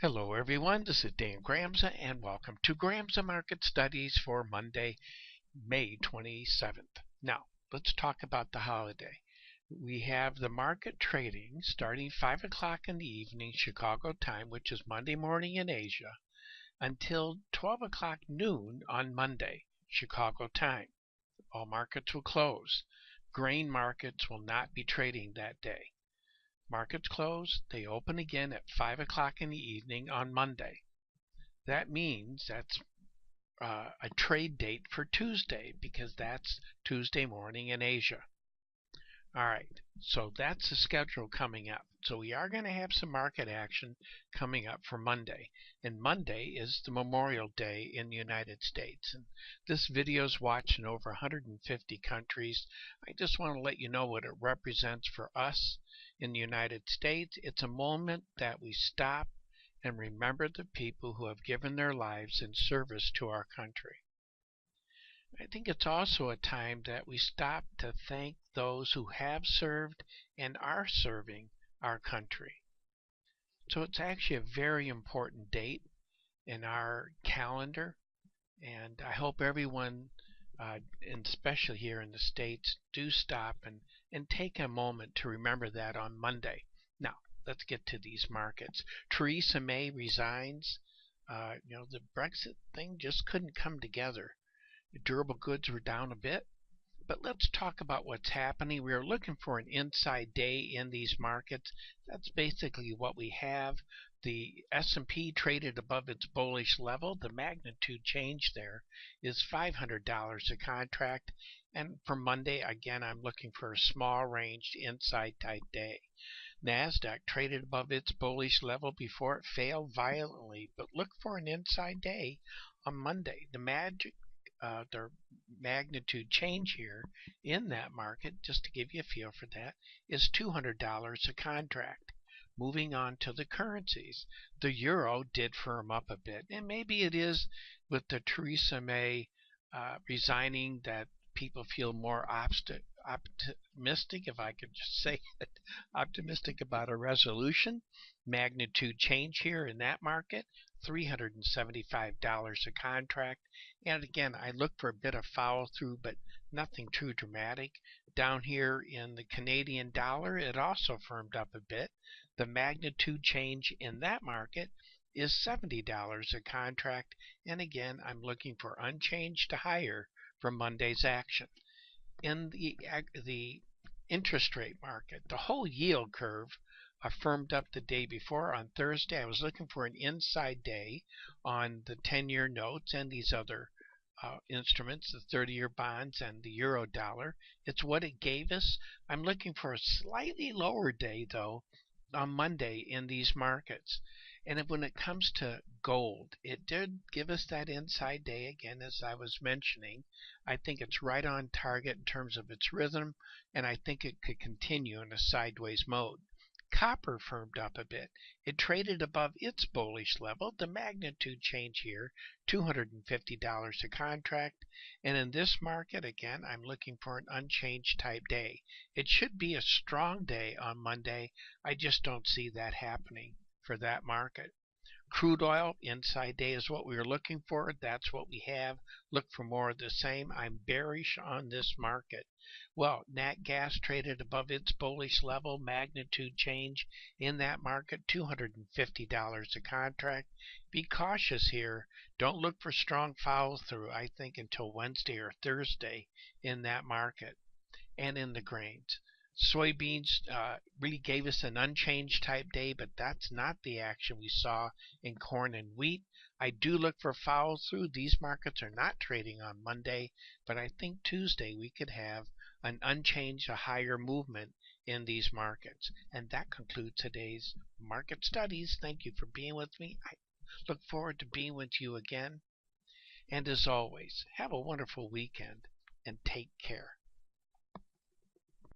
Hello everyone, this is Dan Gramza and welcome to Gramza Market Studies for Monday, May 27th. Now, let's talk about the holiday. We have the market trading starting 5 o'clock in the evening Chicago time, which is Monday morning in Asia, until 12 o'clock noon on Monday, Chicago time. All markets will close. Grain markets will not be trading that day. Markets close, they open again at 5 o'clock in the evening on Monday. That means that's a trade date for Tuesday because that's Tuesday morning in Asia. All right, so that's the schedule coming up. So we are going to have some market action coming up for Monday. And Monday is the Memorial Day in the United States. And this video is watched in over 150 countries. I just want to let you know what it represents for us in the United States. It's a moment that we stop and remember the people who have given their lives in service to our country. I think it's also a time that we stop to thank those who have served and are serving our country. So it's actually a very important date in our calendar, and I hope everyone, and especially here in the States, do stop and take a moment to remember that on Monday. Now, let's get to these markets. Theresa May resigns. The Brexit thing just couldn't come together. Durable goods were down a bit. But let's talk about what's happening. We are looking for an inside day in these markets. That's basically what we have. The S&P traded above its bullish level. The magnitude change there is $500 a contract. And for Monday, again, I'm looking for a small ranged inside type day. NASDAQ traded above its bullish level before it failed violently, but look for an inside day on Monday. The magnitude change here in that market, just to give you a feel for that, is $200 a contract. Moving on to the currencies, the euro did firm up a bit, and maybe it is with the Theresa May resigning that people feel more optimistic, if I could just say it, optimistic about a resolution. Magnitude change here in that market, $375 a contract. And again, I look for a bit of follow through, but nothing too dramatic. Down here in the Canadian dollar, it also firmed up a bit. The magnitude change in that market is $70 a contract. And again, I'm looking for unchanged to higher for Monday's action. In the interest rate market, the whole yield curve firmed up the day before. On Thursday, I was looking for an inside day on the 10-year notes and these other instruments, the 30-year bonds and the euro dollar. It's what it gave us. I'm looking for a slightly lower day, though, on Monday in these markets. And when it comes to gold, it did give us that inside day again, as I was mentioning. I think it's right on target in terms of its rhythm, and I think it could continue in a sideways mode. Copper firmed up a bit. It traded above its bullish level. The magnitude change here, $250 a contract. And in this market, again, I'm looking for an unchanged type day. It should be a strong day on Monday. I just don't see that happening for that market. Crude oil inside day is what we were looking for. That's what we have. Look for more of the same. I'm bearish on this market. Well, nat gas traded above its bullish level. Magnitude change in that market, $250 a contract. Be cautious here. Don't look for strong follow through, I think, until Wednesday or Thursday in that market. And in the grains, soybeans really gave us an unchanged type day, but that's not the action we saw in corn and wheat. I do look for follow through. These markets are not trading on Monday, but I think Tuesday we could have an unchanged, a higher movement in these markets. And that concludes today's market studies. Thank you for being with me. I look forward to being with you again. And as always, have a wonderful weekend and take care.